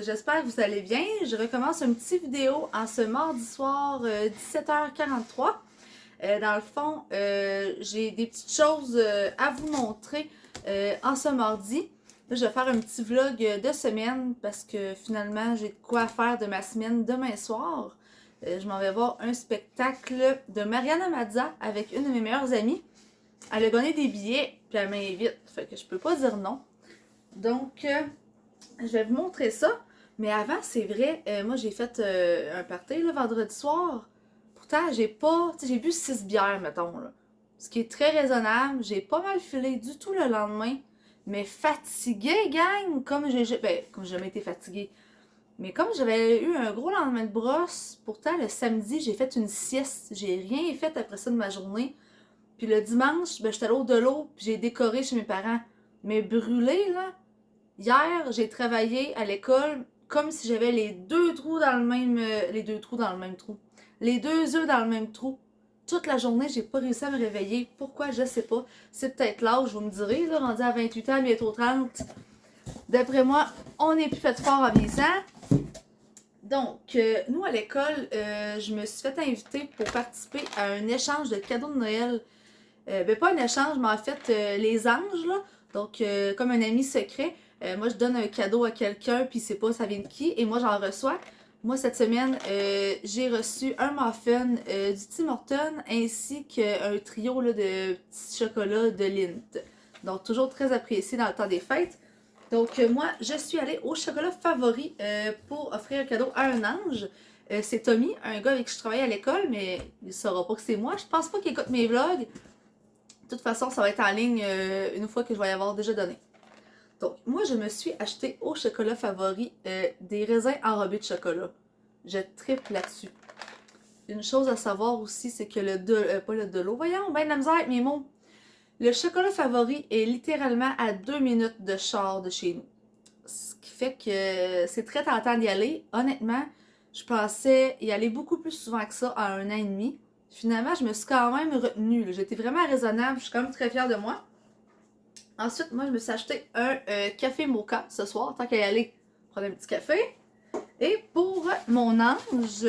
j'espère que vous allez bien. Je recommence une petite vidéo en ce mardi soir 17h43. Dans le fond, j'ai des petites choses à vous montrer en ce mardi. Là, je vais faire un petit vlog de semaine parce que finalement, j'ai de quoi faire de ma semaine demain soir. Je m'en vais voir un spectacle de Mariana Mazza avec une de mes meilleures amies. Elle a gagné des billets, puis elle m'invite, fait que je peux pas dire non. Donc, je vais vous montrer ça. Mais avant, c'est vrai, moi j'ai fait un party le vendredi soir. Pourtant, j'ai pas, tu sais, j'ai bu 6 bières, mettons, là. Ce qui est très raisonnable. J'ai pas mal filé du tout le lendemain. Mais fatiguée, gang, comme j'ai jamais été fatiguée. Mais comme j'avais eu un gros lendemain de brosse, pourtant le samedi, j'ai fait une sieste. J'ai rien fait après ça de ma journée. Puis le dimanche, ben, j'étais allée au de l'eau, puis j'ai décoré chez mes parents. Mais brûlée, là, hier, j'ai travaillé à l'école comme si j'avais les deux trous dans le même. Les deux trous dans le même trou. Les deux œufs dans le même trou. Toute la journée, j'ai pas réussi à me réveiller. Pourquoi, je sais pas. C'est peut-être l'âge, vous me direz, là, rendu à 28 ans, bientôt 30. D'après moi, on n'est plus fait fort en vieillissant. Donc, nous à l'école, je me suis fait inviter pour participer à un échange de cadeaux de Noël. Ben pas un échange, mais en fait, les anges, là. Donc, comme un ami secret, moi je donne un cadeau à quelqu'un, puis c'est pas ça vient de qui, et moi j'en reçois. Moi, cette semaine, j'ai reçu un muffin du Tim Hortons ainsi qu'un trio là, de petits chocolats de Lindt. Donc, toujours très apprécié dans le temps des fêtes. Donc, moi, je suis allée au chocolat favori pour offrir un cadeau à un ange. C'est Tommy, un gars avec qui je travaille à l'école, mais il saura pas que c'est moi. Je pense pas qu'il écoute mes vlogs. De toute façon, ça va être en ligne une fois que je vais y avoir déjà donné. Donc, moi, je me suis acheté au chocolat favori des raisins enrobés de chocolat. Je triple là-dessus. Une chose à savoir aussi, c'est que pas le de l'eau, voyons, ben de la misère avec mes mots. Le chocolat favori est littéralement à 2 minutes de char de chez nous. Ce qui fait que c'est très tentant d'y aller. Honnêtement, je pensais y aller beaucoup plus souvent que ça en 1 an et demi. Finalement, je me suis quand même retenue. J'étais vraiment raisonnable. Je suis quand même très fière de moi. Ensuite, moi, je me suis acheté un café mocha ce soir, tant qu'à y aller. Prendre un petit café. Et pour mon ange,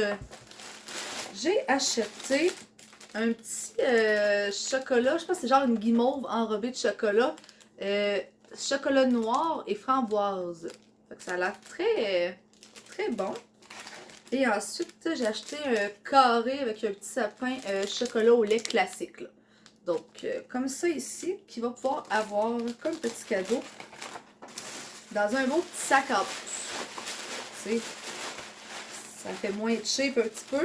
j'ai acheté un petit chocolat. Je sais pas si c'est genre une guimauve enrobée de chocolat. Chocolat noir et framboise. Fait que ça a l'air très, très bon. Et ensuite, j'ai acheté un carré avec un petit sapin chocolat au lait classique. Là. Donc, comme ça ici, qui va pouvoir avoir comme petit cadeau dans un beau petit sac en plus. Tu sais, ça fait moins de shape un petit peu.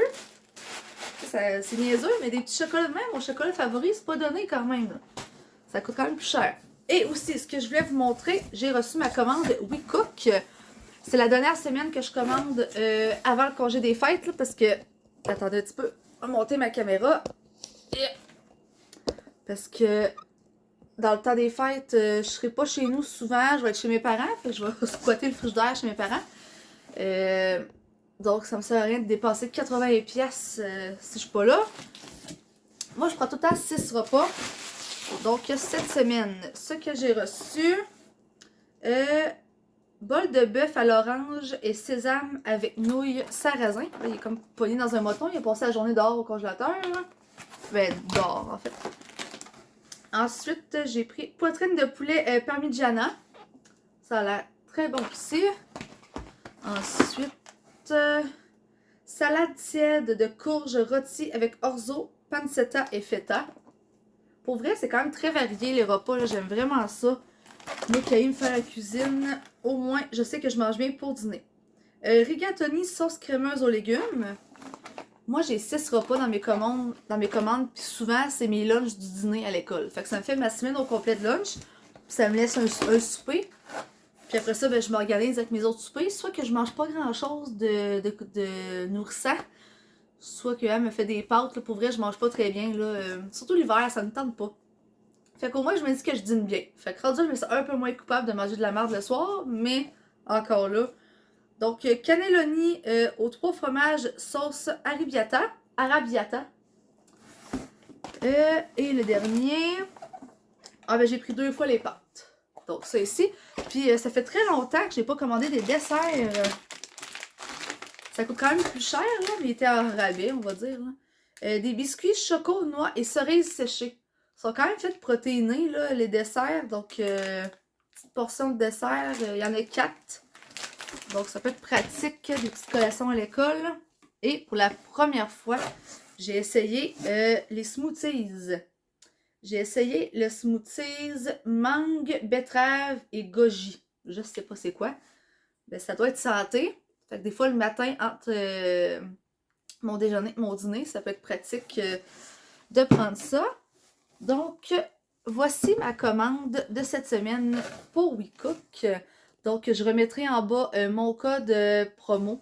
C'est niaiseux, mais des petits chocolats de même, mon chocolat favori, c'est pas donné quand même. Là. Ça coûte quand même plus cher. Et aussi, ce que je voulais vous montrer, j'ai reçu ma commande WeCook. C'est la dernière semaine que je commande avant le congé des fêtes, là, parce que... Attendez un petit peu, je vais monter ma caméra. Parce que dans le temps des fêtes, je serai pas chez nous souvent, je vais être chez mes parents, fait que je vais squatter le frigidaire chez mes parents. Donc ça me sert à rien de dépenser 80$ si je suis pas là. Moi je prends tout le temps 6 repas. Donc cette semaine, ce que j'ai reçu, bol de bœuf à l'orange et sésame avec nouilles sarrasin. Là, il est comme pogné dans un moton, il a passé la journée dehors au congélateur. Là. Ben dehors en fait. Ensuite, j'ai pris poitrine de poulet parmigiana. Ça a l'air très bon aussi. Ensuite, salade tiède de courge rôtie avec orzo, pancetta et feta. Pour vrai, c'est quand même très varié les repas. J'aime vraiment ça. Mais qu'il me fait la cuisine, au moins, je sais que je mange bien pour dîner. Rigatoni sauce crémeuse aux légumes. Moi, j'ai 6 repas dans mes commandes, puis souvent, c'est mes lunchs du dîner à l'école. Fait que ça me fait ma semaine au complet de lunch, puis ça me laisse un souper. Puis après ça, ben, je m'organise avec mes autres soupers. Soit que je mange pas grand-chose de nourrissant, soit qu'elle me fait des pâtes. Là, pour vrai, je mange pas très bien. Là, surtout l'hiver, ça me tente pas. Fait qu'au moins, je me dis que je dîne bien. Fait que rendu, je me sens un peu moins coupable de manger de la merde le soir, mais encore là. Donc, cannelloni aux 3 fromages sauce arabiata. Et le dernier, ah ben j'ai pris 2 fois les pâtes. donc ça ici. Puis ça fait très longtemps que j'ai pas commandé des desserts. Ça coûte quand même plus cher, là, mais il était en rabais, on va dire. Là. Des biscuits choco, noix et cerises séchées. Ils sont quand même faits protéinés, là, les desserts. Donc, petite portion de dessert, il y en a 4. Donc, ça peut être pratique, des petites collations à l'école. Et pour la première fois, j'ai essayé les smoothies. J'ai essayé le smoothies mangue, betterave et goji. Je sais pas c'est quoi. Ben, ça doit être santé. Fait que des fois, le matin, entre mon déjeuner et mon dîner, ça peut être pratique de prendre ça. Donc, voici ma commande de cette semaine pour WeCook. Donc, je remettrai en bas mon code promo.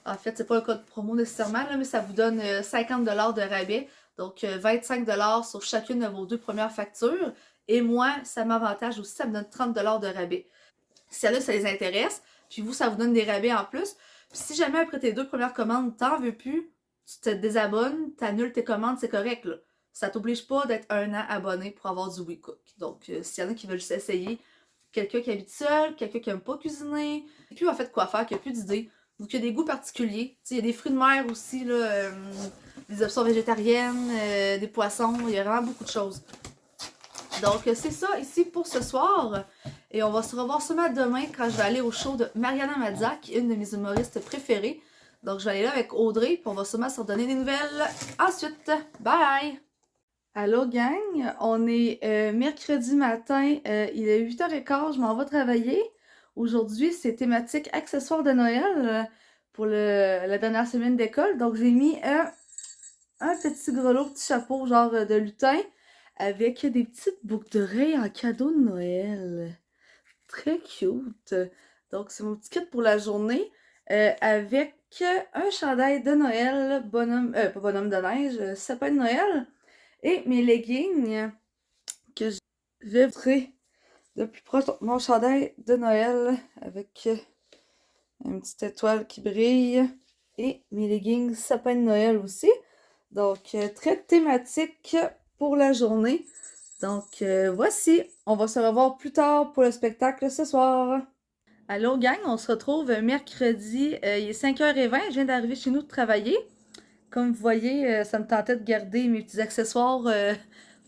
En fait, c'est pas le code promo nécessairement, là, mais ça vous donne 50$ de rabais. Donc, 25$ sur chacune de vos 2 premières factures. Et moi, ça m'avantage aussi, ça me donne 30$ de rabais. Si ça les intéresse, puis vous, ça vous donne des rabais en plus. Puis si jamais après tes 2 premières commandes, t'en veux plus, tu te désabonnes, t'annules tes commandes, c'est correct, là. Ça t'oblige pas d'être 1 an abonné pour avoir du WeCook. Donc, s'il y en a qui veulent juste essayer, quelqu'un qui habite seul, quelqu'un qui aime pas cuisiner, et puis en fait quoi faire, qui a plus d'idées, ou qui a des goûts particuliers. Il y a des fruits de mer aussi, là, des options végétariennes, des poissons, il y a vraiment beaucoup de choses. Donc, c'est ça ici pour ce soir. Et on va se revoir seulement demain quand je vais aller au show de Mariana Mazza, qui est une de mes humoristes préférées. Donc, je vais aller là avec Audrey, puis on va sûrement se redonner des nouvelles ensuite. Bye! Allô gang, on est mercredi matin, il est 8h15, je m'en vais travailler. Aujourd'hui, c'est thématique accessoires de Noël pour la dernière semaine d'école. Donc, j'ai mis un petit grelot, petit chapeau genre de lutin avec des petites boucles d'oreilles en cadeau de Noël. Très cute. Donc, c'est mon petit kit pour la journée avec un chandail de Noël, bonhomme, pas bonhomme de neige, sapin de Noël et mes leggings que je vais montrer de plus proche. Donc, mon chandail de Noël avec une petite étoile qui brille et mes leggings sapin de Noël aussi. Donc, très thématique pour la journée. Donc, voici. On va se revoir plus tard pour le spectacle ce soir. Allô, gang, on se retrouve mercredi. Il est 5h20. Je viens d'arriver chez nous de travailler. Comme vous voyez, ça me tentait de garder mes petits accessoires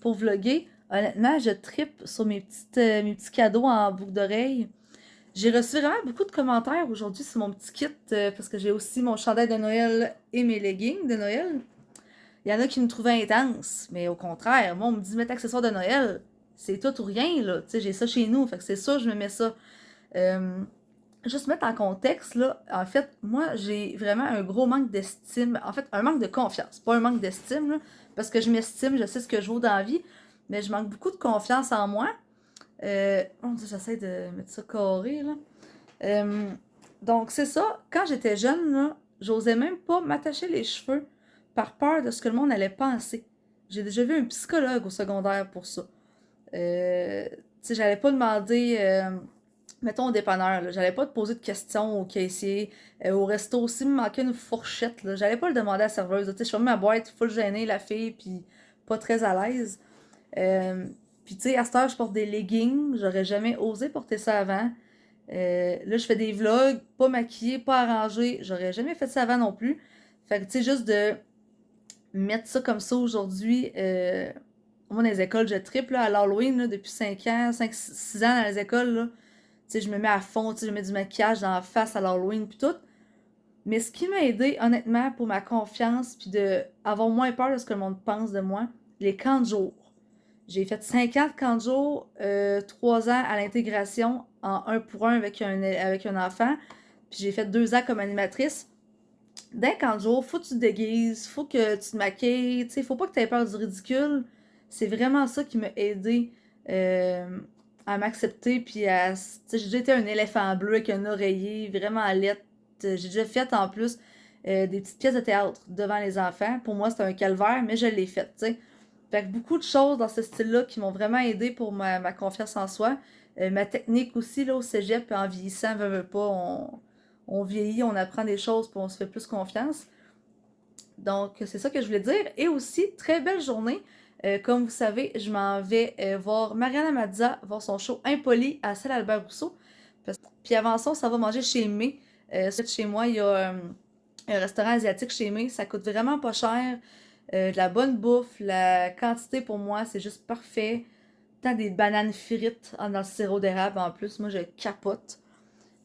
pour vlogger. Honnêtement, je trippe sur mes petits cadeaux en boucle d'oreille. J'ai reçu vraiment beaucoup de commentaires aujourd'hui sur mon petit kit parce que j'ai aussi mon chandail de Noël et mes leggings de Noël. Il y en a qui me trouvaient intense, mais au contraire, moi, on me dit mettre accessoires de Noël, c'est tout ou rien, là. Tu sais, j'ai ça chez nous, fait que c'est sûr, je me mets ça. Juste mettre en contexte, là, en fait, moi, j'ai vraiment un gros manque d'estime. En fait, un manque de confiance, pas un manque d'estime, là, parce que je m'estime, je sais ce que je vaux dans la vie, mais je manque beaucoup de confiance en moi. J'essaie de mettre ça carré, là. Donc, c'est ça. Quand j'étais jeune, là, j'osais même pas m'attacher les cheveux par peur de ce que le monde allait penser. J'ai déjà vu un psychologue au secondaire pour ça. Tu sais, j'allais pas demander, mettons au dépanneur, là, j'allais pas te poser de questions au caissier, au resto aussi, me manquait une fourchette, là, j'allais pas le demander à la serveuse. Tu sais, je fermais ma boîte, full gênée, la fille, puis pas très à l'aise. Puis tu sais, à cette heure, je porte des leggings, j'aurais jamais osé porter ça avant. Là, je fais des vlogs, pas maquillée, pas arrangée, j'aurais jamais fait ça avant non plus. Fait que tu sais, juste de mettre ça comme ça aujourd'hui, moi dans les écoles, je triple là, à l'Halloween là, depuis 5 ans, 5-6 ans dans les écoles. Là. Tu sais, je me mets à fond, tu sais, je mets du maquillage dans la face à l'Halloween puis tout. Mais ce qui m'a aidé, honnêtement, pour ma confiance, puis de avoir moins peur de ce que le monde pense de moi, les camps de jour. J'ai fait 50 camps de jour, 3 ans à l'intégration en 1 pour 1 avec un enfant. Puis j'ai fait 2 ans comme animatrice. D'un camp de jour, faut que tu te déguises, faut que tu te maquilles, tu sais, faut pas que tu aies peur du ridicule. C'est vraiment ça qui m'a aidé à m'accepter. Puis à. Tu sais, j'ai déjà été un éléphant bleu avec un oreiller vraiment laid. J'ai déjà fait en plus des petites pièces de théâtre devant les enfants. Pour moi, c'était un calvaire, mais je l'ai fait, tu sais. Fait que beaucoup de choses dans ce style-là qui m'ont vraiment aidé pour ma confiance en soi. Ma technique aussi, là, au cégep, en vieillissant, veut pas, on vieillit, on apprend des choses, puis on se fait plus confiance. Donc, c'est ça que je voulais dire. Et aussi, très belle journée. Comme vous savez, je m'en vais voir Mariana Mazza, voir son show Impoli à Salle Albert Rousseau. Puis avant ça va manger chez May. Chez moi, il y a un restaurant asiatique chez May. Ça coûte vraiment pas cher. De la bonne bouffe. La quantité pour moi, c'est juste parfait. Tant des bananes frites dans le sirop d'érable en plus. Moi, je capote.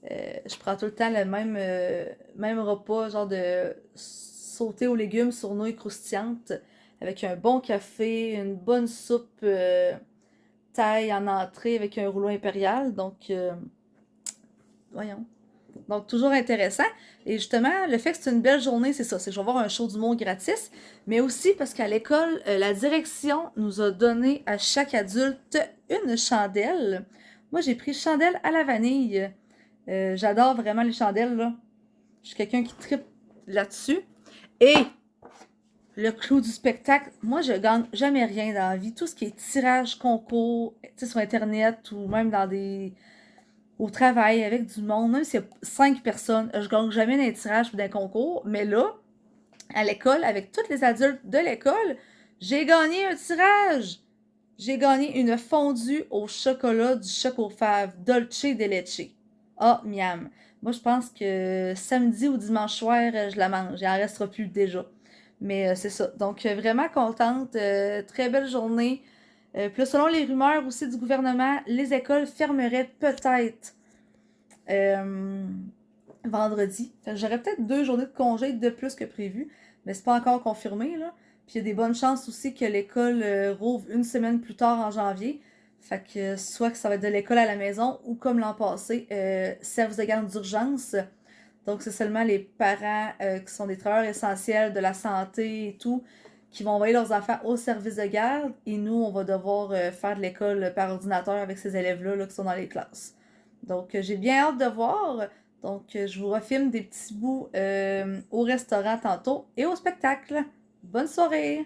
Je prends tout le temps le même repas, genre de sauté aux légumes sur nouilles croustillantes, avec un bon café, une bonne soupe thaï en entrée avec un rouleau impérial. Donc, voyons. Donc, toujours intéressant. Et justement, le fait que c'est une belle journée, c'est ça. C'est que je vais voir un show d'humour gratis. Mais aussi parce qu'à l'école, la direction nous a donné à chaque adulte une chandelle. Moi, j'ai pris chandelle à la vanille. J'adore vraiment les chandelles, là. Je suis quelqu'un qui tripe là-dessus. Et le clou du spectacle, moi, je gagne jamais rien dans la vie. Tout ce qui est tirage, concours, tu sais, sur Internet ou même au travail avec du monde, même si c'est 5 personnes, je gagne jamais dans les tirages ou dans les concours. Mais là, à l'école, avec tous les adultes de l'école, j'ai gagné un tirage. J'ai gagné une fondue au chocolat du Choco Fave Dolce de Leche. Ah, miam. Moi, je pense que samedi ou dimanche soir, je la mange. Il en restera plus déjà. Mais c'est ça. Donc, vraiment contente. Très belle journée. Puis là, selon les rumeurs aussi du gouvernement, les écoles fermeraient peut-être vendredi. Fait que j'aurais peut-être 2 journées de congé de plus que prévu. Mais c'est pas encore confirmé, là. Puis il y a des bonnes chances aussi que l'école rouvre une semaine plus tard en janvier. Fait que soit que ça va être de l'école à la maison ou comme l'an passé, service de garde d'urgence. Donc c'est seulement les parents qui sont des travailleurs essentiels de la santé et tout qui vont envoyer leurs enfants au service de garde et nous on va devoir faire de l'école par ordinateur avec ces élèves-là là, qui sont dans les classes. Donc j'ai bien hâte de voir. Donc je vous refilme des petits bouts au restaurant tantôt et au spectacle. Bonne soirée!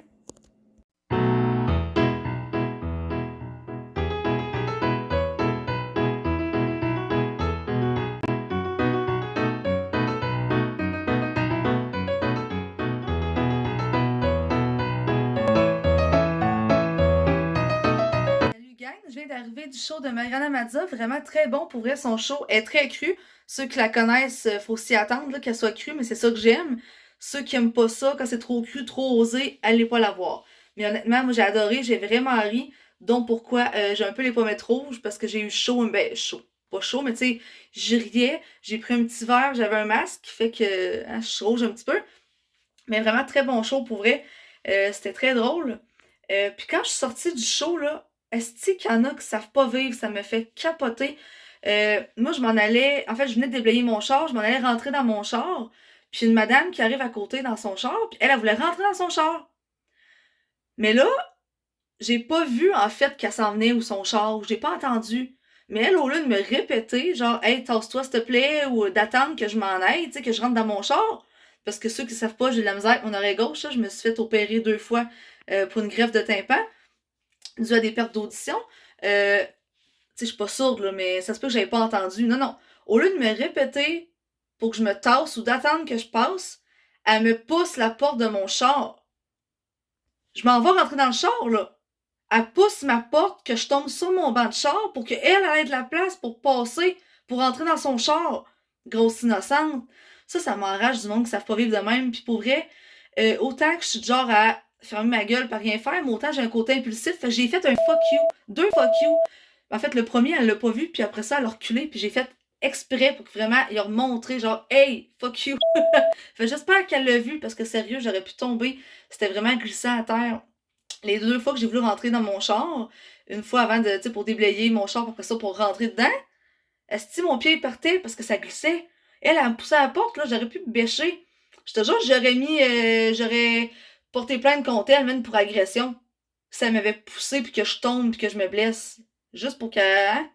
Salut gang, je viens d'arriver du show de Mariana Mazza, vraiment très bon pour vrai, son show est très cru. Ceux qui la connaissent, faut s'y attendre qu'elle soit crue, mais c'est ça que j'aime. Ceux qui aiment pas ça, quand c'est trop cru, trop osé, allez pas la voir. Mais honnêtement, moi j'ai adoré, j'ai vraiment ri, donc pourquoi j'ai un peu les pommettes rouges, parce que j'ai eu chaud, ben chaud, pas chaud, mais tu sais, j'y riais, j'ai pris un petit verre, j'avais un masque, qui fait que je suis rouge un petit peu. Mais vraiment très bon show pour vrai. C'était très drôle. Puis quand je suis sortie du show, là, est-ce qu'il y en a qui savent pas vivre? Ça me fait capoter. Moi, je m'en allais. En fait, je venais de déblayer mon char, je m'en allais rentrer dans mon char. Puis une madame qui arrive à côté dans son char, puis elle voulait rentrer dans son char. Mais là, j'ai pas vu en fait qu'elle s'en venait ou son char, ou j'ai pas entendu. Mais elle, au lieu de me répéter, genre, hey, tasse-toi s'il te plaît, ou d'attendre que je m'en aille, tu sais, que je rentre dans mon char, parce que ceux qui savent pas, j'ai de la misère avec mon oreille gauche, là, je me suis fait opérer 2 fois pour une greffe de tympan, dû à des pertes d'audition. Tu sais, je suis pas sourde, là, mais ça se peut que j'avais pas entendu. Non, non. Au lieu de me répéter pour que je me tasse ou d'attendre que je passe, elle me pousse la porte de mon char. Je m'en vais rentrer dans le char, là. Elle pousse ma porte, que je tombe sur mon banc de char pour qu'elle ait de la place pour passer, pour entrer dans son char. Grosse innocente. Ça m'enrage du monde qui savent pas vivre de même. Puis pour vrai, autant que je suis du genre à fermer ma gueule par rien faire, mais autant j'ai un côté impulsif. Fait que j'ai fait un fuck you, 2 fuck you. En fait, le premier, elle l'a pas vu, puis après ça, elle a reculé, puis j'ai fait exprès pour que vraiment, il a remontré genre, hey, fuck you. Fait j'espère qu'elle l'a vu, parce que sérieux, j'aurais pu tomber. C'était vraiment glissant à terre. Les 2 fois que j'ai voulu rentrer dans mon char, une fois avant de, tu sais, pour déblayer mon char, après ça, pour rentrer dedans, est-ce que mon pied partait parce que ça glissait? Elle me poussé à la porte, là, j'aurais pu me bêcher. Je te jure, j'aurais porté plainte contre elle, même pour agression. Si elle m'avait poussé puis que je tombe puis que je me blesse. Juste pour qu'elle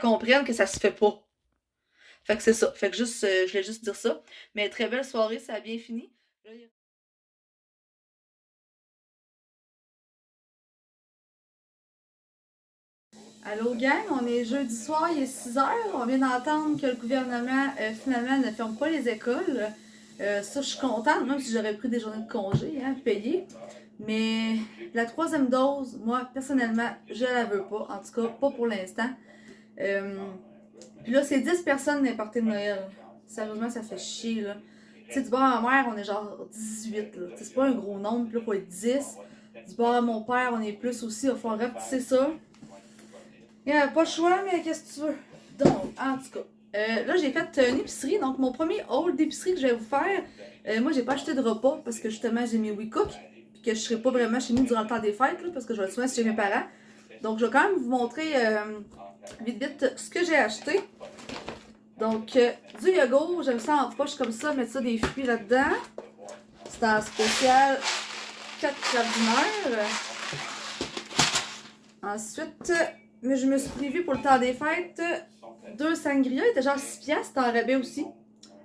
comprenne que ça se fait pas. Fait que c'est ça. Fait que juste, je voulais juste dire ça. Mais très belle soirée, ça a bien fini. Là, allô gang, on est jeudi soir, il est 6h. On vient d'entendre que le gouvernement finalement ne ferme pas les écoles. Ça, je suis contente, même si j'aurais pris des journées de congé, hein, payées. Mais la troisième dose, moi, personnellement, je la veux pas. En tout cas, pas pour l'instant. Puis là, c'est 10 personnes d'un party de Noël. Sérieusement, ça fait chier, là. Tu sais, du bord à ma mère, on est genre 18, là. C'est pas un gros nombre, puis là, faut être 10. Du bord à mon père, on est plus aussi. Il va falloir rapetisser ça. Il n'y a pas le choix, mais qu'est-ce que tu veux? Donc, en tout cas. Là, j'ai fait une épicerie. Donc, mon premier haul d'épicerie que je vais vous faire, moi, j'ai pas acheté de repas parce que justement, j'ai mis WeCook. Puis que je serai pas vraiment chez nous durant le temps des fêtes, là, parce que je vais être souvent chez mes parents. Donc, je vais quand même vous montrer vite vite ce que j'ai acheté. Donc, du yogourt, j'aime ça en poche comme ça, mettre ça des fruits là-dedans. C'est en spécial 4 ordinaires. Ensuite, mais je me suis prévu pour le temps des fêtes 2 sangria, il était genre 6 piastres, c'était en rabais aussi.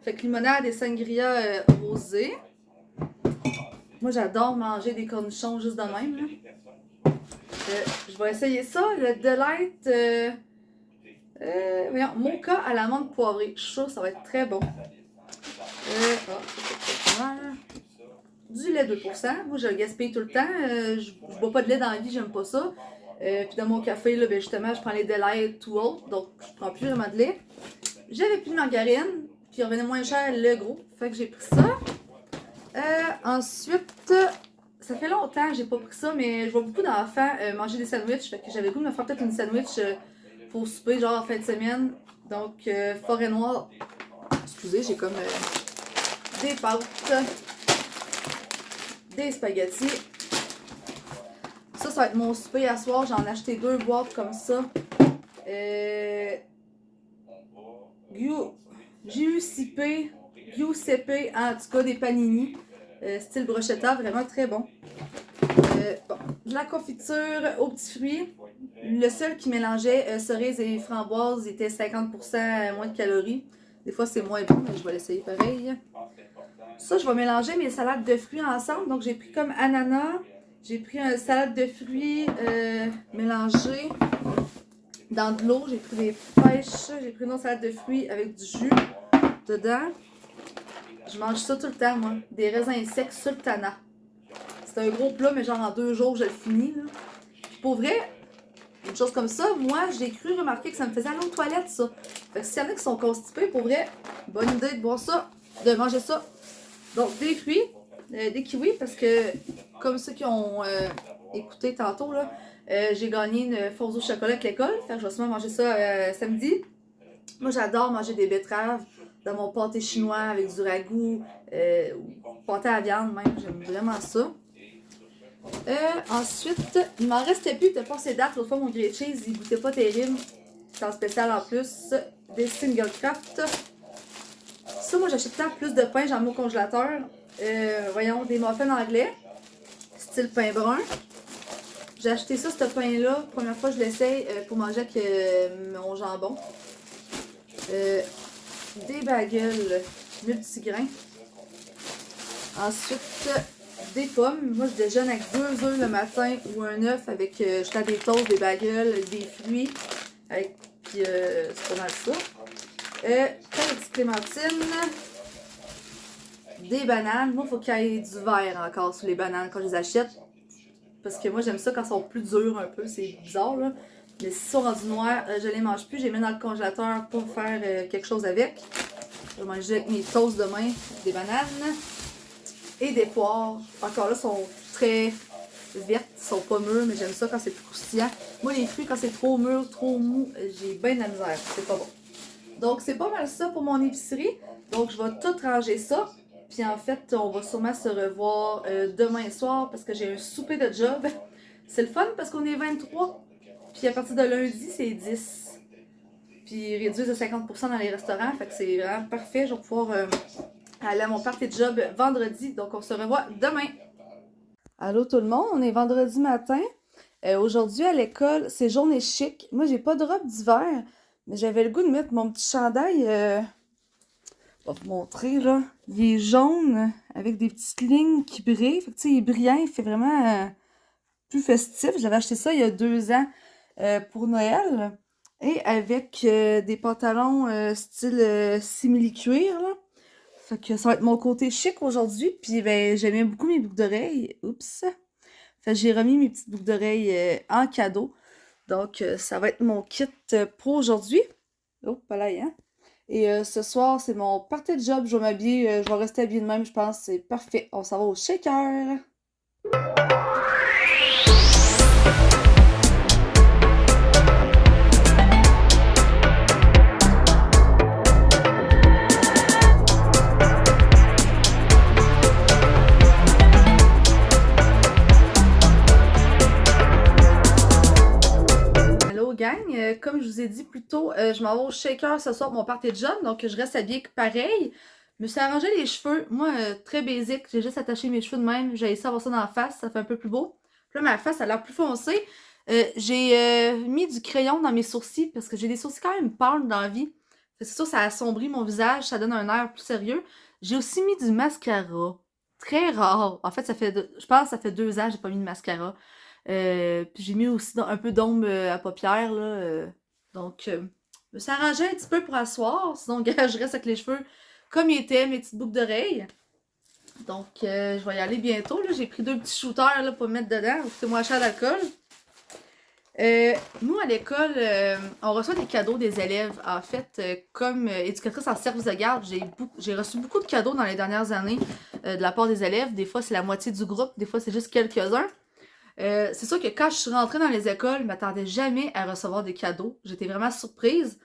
Fait que limonade et sangria rosé. Moi, j'adore manger des cornichons juste de même, là. Je vais essayer ça, le Delight, voyons, mocha à l'amande poivrée. Je suis sûre que ça va être très bon. Du lait 2%. Moi, je le gaspille tout le temps. Je bois pas de lait dans la vie, j'aime pas ça. Puis dans mon café, là, ben justement, je prends les Delight tout autre, donc je prends plus vraiment de lait. J'avais plus de margarine, puis il revenait moins cher le gros. Fait que j'ai pris ça. Ensuite, ça fait longtemps que j'ai pas pris ça, mais je vois beaucoup d'enfants manger des sandwichs. Fait que j'avais le goût de me faire peut-être une sandwich pour souper, genre en fin de semaine. Donc, forêt noire. Excusez, j'ai comme des pâtes, des spaghettis. Ça va être mon souper à soir. J'en ai acheté 2 boîtes comme ça. Giuseppe, en tout cas des panini. Style brochetta, vraiment très bon. Bon, de la confiture aux petits fruits. Le seul qui mélangeait cerises et framboises était 50% moins de calories. Des fois c'est moins bon, mais je vais l'essayer pareil. Ça, je vais mélanger mes salades de fruits ensemble. Donc j'ai pris comme ananas. J'ai pris une salade de fruits mélangée dans de l'eau. J'ai pris des pêches. J'ai pris une autre salade de fruits avec du jus dedans. Je mange ça tout le temps, moi. Des raisins secs sultana. C'est un gros plat, mais genre en 2 jours, je le finis. Là. Pour vrai, une chose comme ça, moi, j'ai cru remarquer que ça me faisait aller aux toilettes, ça. Fait que s'il y en a qui sont constipés, pour vrai, bonne idée de boire ça, de manger ça. Donc, des fruits, des kiwis, parce que, comme ceux qui ont écouté tantôt, là, j'ai gagné une fausse au chocolat avec l'école. Fait que je vais sûrement manger ça samedi. Moi, j'adore manger des betteraves dans mon pâté chinois avec du ragoût, pâté à viande même, j'aime vraiment ça. Ensuite, il m'en restait plus, t'as pas ces dates. L'autre fois, mon grilled cheese, il goûtait pas terrible. C'est en spécial en plus. Des single craft. Ça, moi, j'achète tant plus de pain, j'en mets au congélateur. Voyons, des muffins anglais, style pain brun. J'ai acheté ça, ce pain-là. Première fois, je l'essaye pour manger avec mon jambon. Des bagels multigrains. Ensuite, des pommes. Moi, je déjeune avec 2 œufs le matin ou un œuf avec jetant des toasts, des bagels, des fruits. Puis, c'est pas mal ça. Plein de petites clémentines. Des bananes. Moi, il faut qu'il y ait du verre encore sur les bananes quand je les achète. Parce que moi, j'aime ça quand elles sont plus dures un peu. C'est bizarre, là. Mais si sont rendus noirs, je les mange plus. Je les mets dans le congélateur pour faire quelque chose avec. Je vais manger avec mes toasts demain. Des bananes. Et des poires. Encore là, sont très vertes. Ils sont pas mûrs, mais j'aime ça quand c'est plus croustillant. Moi, les fruits, quand c'est trop mûr, trop mou, j'ai bien de la misère. C'est pas bon. Donc, c'est pas mal ça pour mon épicerie. Donc, je vais tout ranger ça. Puis en fait, on va sûrement se revoir demain soir parce que j'ai un souper de job. C'est le fun parce qu'on est 23. Puis à partir de lundi, c'est 10. Puis ils réduisent de 50% dans les restaurants. Fait que c'est vraiment parfait. Je vais pouvoir aller à mon party de job vendredi. Donc on se revoit demain. Allô tout le monde, on est vendredi matin. Aujourd'hui à l'école, c'est journée chic. Moi, j'ai pas de robe d'hiver, mais j'avais le goût de mettre mon petit chandail. Je vais vous montrer là. Il est jaune avec des petites lignes qui brillent. Fait que, il est brillant, il fait vraiment plus festif. J'avais acheté ça il y a 2 ans pour Noël. Et avec des pantalons style simili-cuir. Là. Fait que ça va être mon côté chic aujourd'hui. Puis ben, j'aimais beaucoup mes boucles d'oreilles. Oups. Fait que j'ai remis mes petites boucles d'oreilles en cadeau. Donc, ça va être mon kit pour aujourd'hui. Oh, pas là, hein? Et ce soir, c'est mon party de job. Je vais m'habiller, je vais rester habillée de même, je pense. C'est parfait. On s'en va au shaker. Hello gang, comme je vous ai dit plus tôt, je m'en vais au shaker ce soir pour mon party de job, donc je reste habillée pareil. Je me suis arrangé les cheveux, moi très basique, j'ai juste attaché mes cheveux de même, j'ai essayé d'avoir ça dans la face, ça fait un peu plus beau. Puis là ma face a l'air plus foncée. J'ai mis du crayon dans mes sourcils parce que j'ai des sourcils quand même pâles dans la vie. C'est sûr ça assombrit mon visage, ça donne un air plus sérieux. J'ai aussi mis du mascara, très rare. En fait je pense que ça fait 2 ans que j'ai pas mis de mascara. Puis j'ai mis aussi un peu d'ombre à paupières, là. Donc, je me suis arrangée un petit peu pour asseoir. Sinon, gars, je reste avec les cheveux comme ils étaient, mes petites boucles d'oreilles. Donc, je vais y aller bientôt. J'ai pris 2 petits shooters là, pour mettre dedans. C'est moins cher d'alcool. Nous, à l'école, on reçoit des cadeaux des élèves. En fait, comme éducatrice en service de garde, j'ai reçu beaucoup de cadeaux dans les dernières années de la part des élèves. Des fois, c'est la moitié du groupe. Des fois, c'est juste quelques-uns. C'est sûr que quand je suis rentrée dans les écoles, je m'attendais jamais à recevoir des cadeaux. J'étais vraiment surprise.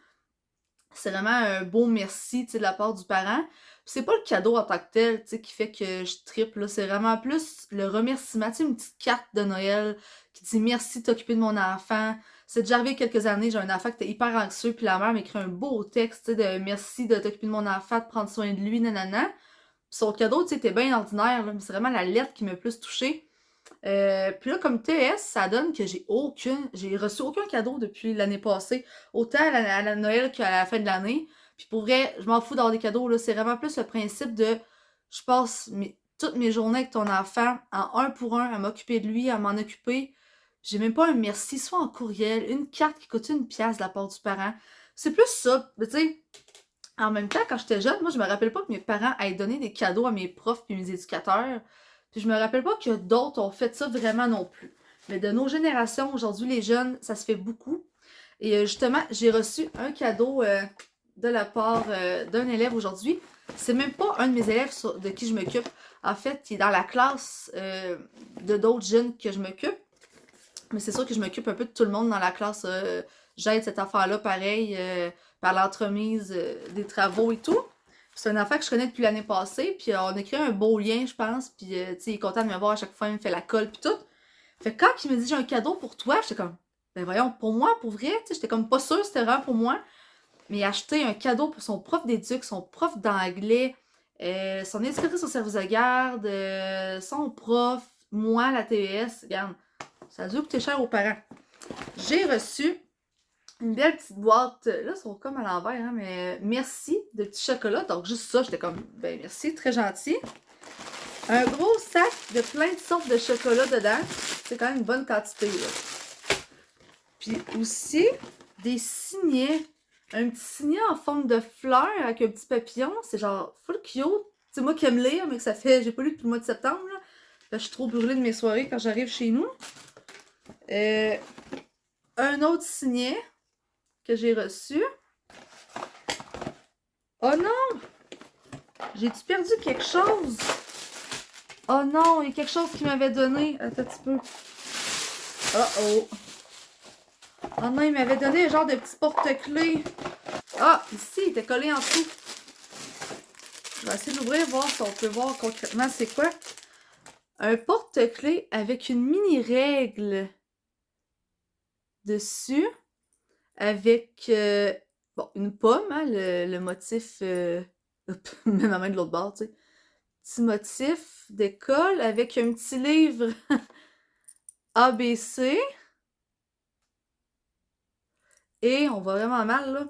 C'est vraiment un beau merci de la part du parent. Puis c'est pas le cadeau en tant que tel qui fait que je trippe. C'est vraiment plus le remerciement. Une petite carte de Noël qui dit merci de t'occuper de mon enfant. C'est déjà arrivé quelques années, j'ai un enfant qui était hyper anxieux, puis la mère m'écrit un beau texte de merci de t'occuper de mon enfant, de prendre soin de lui, nanana. Puis son cadeau, était bien ordinaire, là, mais c'est vraiment la lettre qui m'a plus touchée. Puis là, comme TS, ça donne que j'ai reçu aucun cadeau depuis l'année passée, autant à la Noël qu'à la fin de l'année. Puis pour vrai, je m'en fous d'avoir des cadeaux, là. C'est vraiment plus le principe de je passe toutes mes journées avec ton enfant en 1 pour 1 à m'occuper de lui, à m'en occuper. J'ai même pas un merci, soit en courriel, une carte qui coûte 1 pièce de la part du parent. C'est plus ça. Mais tu sais, en même temps, quand j'étais jeune, moi, je me rappelle pas que mes parents aient donné des cadeaux à mes profs et mes éducateurs. Puis je me rappelle pas que d'autres ont fait ça vraiment non plus. Mais de nos générations, aujourd'hui, les jeunes, ça se fait beaucoup. Et justement, j'ai reçu un cadeau de la part d'un élève aujourd'hui. C'est même pas un de mes élèves de qui je m'occupe. En fait, il est dans la classe de d'autres jeunes que je m'occupe. Mais c'est sûr que je m'occupe un peu de tout le monde dans la classe. J'aide cette affaire-là pareil par l'entremise des travaux et tout. C'est un enfant que je connais depuis l'année passée, puis on a créé un beau lien, je pense, puis tu sais, il est content de me voir à chaque fois, il me fait la colle, puis tout. Fait que quand il me dit j'ai un cadeau pour toi, j'étais comme, ben voyons, pour moi, pour vrai, tu sais, j'étais comme pas sûre si c'était vraiment pour moi. Mais il a acheté un cadeau pour son prof d'éduc, son prof d'anglais, son éducatrice au service de garde, son prof, moi, la TES, regarde, ça a dû coûter cher aux parents. J'ai reçu une belle petite boîte. Là, ils sont comme à l'envers, hein, mais merci de petits chocolats. Donc, juste ça, j'étais comme, ben merci, très gentil. Un gros sac de plein de sortes de chocolats dedans. C'est quand même une bonne quantité, là. Puis aussi, des signets. Un petit signet en forme de fleur avec un petit papillon. C'est genre full cute. C'est moi qui aime lire, mais que ça fait, j'ai pas lu depuis le mois de septembre, là. Fait que je suis trop brûlée de mes soirées quand j'arrive chez nous. Un autre signet que j'ai reçu. Oh non! J'ai-tu perdu quelque chose? Oh non, il y a quelque chose qu'il m'avait donné. Attends un petit peu. Oh oh. Oh non, il m'avait donné un genre de petit porte-clés. Ah, ici, il était collé en dessous. Je vais essayer d'ouvrir, voir si on peut voir concrètement c'est quoi. Un porte-clés avec une mini-règle dessus. Avec bon, une pomme, hein, le motif. Même ma main de l'autre bord, tu sais. Petit motif d'école avec un petit livre ABC. Et on voit vraiment mal, là.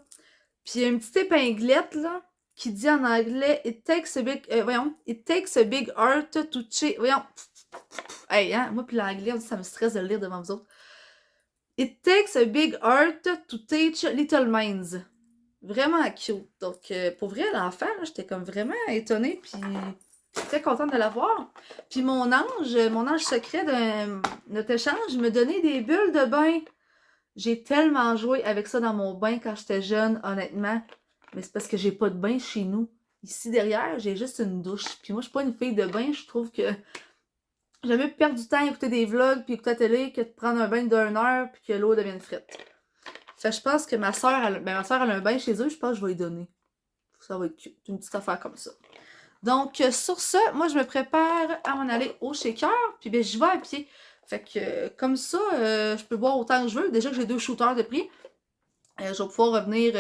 Puis il y a une petite épinglette, là, qui dit en anglais It takes a big. It takes a big heart to change. Voyons. Hey, hein, moi, puis l'anglais, ça me stresse de le lire devant vous autres. It takes a big heart to teach little minds. Vraiment cute. Donc, pour vrai, l'enfant, j'étais comme vraiment étonnée. Puis, Très contente de l'avoir. Puis mon ange secret de notre échange, me donnait des bulles de bain. J'ai tellement joué avec ça dans mon bain quand j'étais jeune, honnêtement. Mais c'est parce que j'ai pas de bain chez nous. Ici derrière, j'ai juste une douche. Puis moi, je suis pas une fille de bain. Je trouve que j'aime mieux perdre du temps à écouter des vlogs puis écouter la télé que de prendre un bain d'1 heure puis que l'eau devienne frette. Fait que je pense que ma soeur, ma soeur, elle a un bain chez eux. Je pense que je vais lui donner. Ça va être cute. Une petite affaire comme ça. Donc, sur ça, moi, je me prépare à m'en aller au shaker. Puis, ben, j'y vais à pied. Fait que, comme ça, je peux boire autant que je veux. Déjà que j'ai 2 shooters de prix. Je vais pouvoir revenir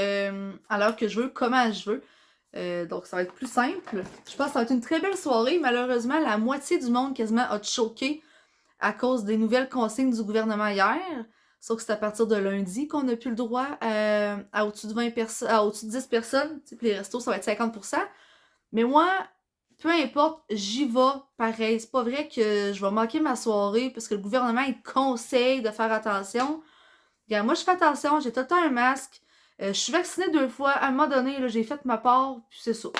à l'heure que je veux, comment je veux. Donc, ça va être plus simple. Je pense que ça va être une très belle soirée. Malheureusement, la moitié du monde quasiment a choqué à cause des nouvelles consignes du gouvernement hier. Sauf que c'est à partir de lundi qu'on n'a plus le droit à au-dessus de 20 personnes, à au-dessus de 10 personnes. Puis les restos, ça va être 50%. Mais moi, peu importe, j'y vais pareil. C'est pas vrai que je vais manquer ma soirée parce que le gouvernement, il conseille de faire attention. Regarde, moi, je fais attention, j'ai tout le temps un masque. Je suis vaccinée 2 fois. À un moment donné, là, j'ai fait ma part, puis c'est ça.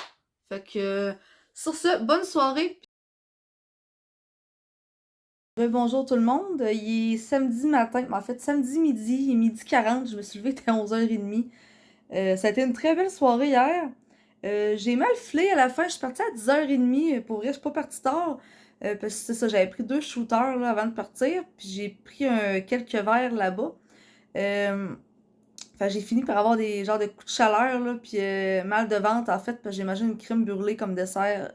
Fait que, sur ce, bonne soirée. Bonjour tout le monde. Il est samedi matin, mais en fait, samedi midi, il est midi 40. Je me suis levée, il était 11h30. Ça a été une très belle soirée hier. J'ai mal filé à la fin, je suis partie à 10h30. Pour vrai, je suis pas partie tard. Parce que c'est ça, j'avais pris 2 shooters là, avant de partir. Puis j'ai pris quelques verres là-bas. Enfin, j'ai fini par avoir des genres de coups de chaleur, là, puis mal de ventre, en fait, parce que j'ai mangé une crème brûlée comme dessert.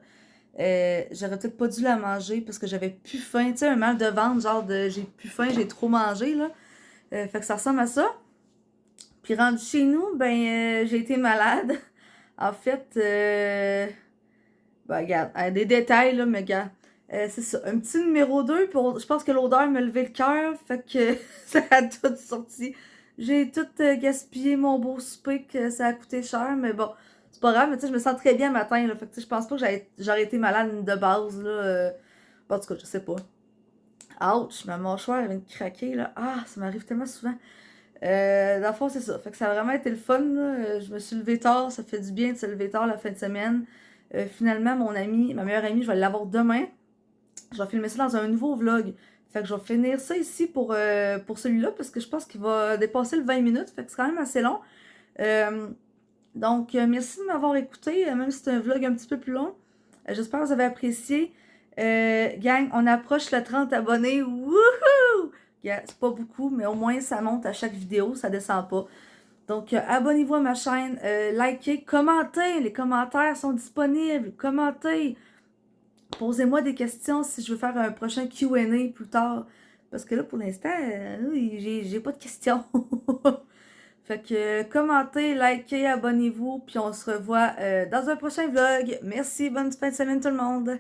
J'aurais peut-être pas dû la manger parce que j'avais plus faim. Tu sais, un mal de ventre, genre de j'ai plus faim, j'ai trop mangé, là. Fait que ça ressemble à ça. Puis rendu chez nous, ben, j'ai été malade. En fait, ben, regarde, des détails, là, mais regarde. C'est ça, un petit numéro 2 pour. Je pense que l'odeur me levait le cœur, fait que ça a tout sorti. J'ai tout gaspillé mon beau souper, que ça a coûté cher, mais bon, c'est pas grave, mais tu sais, je me sens très bien le matin, là, fait que tu sais, je pense pas que j'aurais été malade de base, là. Bon, en tout cas, je sais pas. Ouch, ma mâchoire, elle vient de craquer, là. Ah, ça m'arrive tellement souvent. Dans le fond, c'est ça. Fait que ça a vraiment été le fun, là. Je me suis levée tard, ça fait du bien de se lever tard la fin de semaine. Finalement, mon amie, ma meilleure amie, je vais l'avoir demain. Je vais filmer ça dans un nouveau vlog. Fait que je vais finir ça ici pour celui-là parce que je pense qu'il va dépasser le 20 minutes. Fait que c'est quand même assez long. Donc, merci de m'avoir écouté, même si c'est un vlog un petit peu plus long. J'espère que vous avez apprécié. Gang, on approche le 30 abonnés. Wouhou! Yeah, c'est pas beaucoup, mais au moins ça monte à chaque vidéo, ça descend pas. Donc, abonnez-vous à ma chaîne, likez, commentez. Les commentaires sont disponibles. Commentez. Posez-moi des questions si je veux faire un prochain Q&A plus tard. Parce que là, pour l'instant, j'ai pas de questions. Fait que commentez, likez, abonnez-vous, puis on se revoit dans un prochain vlog. Merci, bonne fin de semaine tout le monde!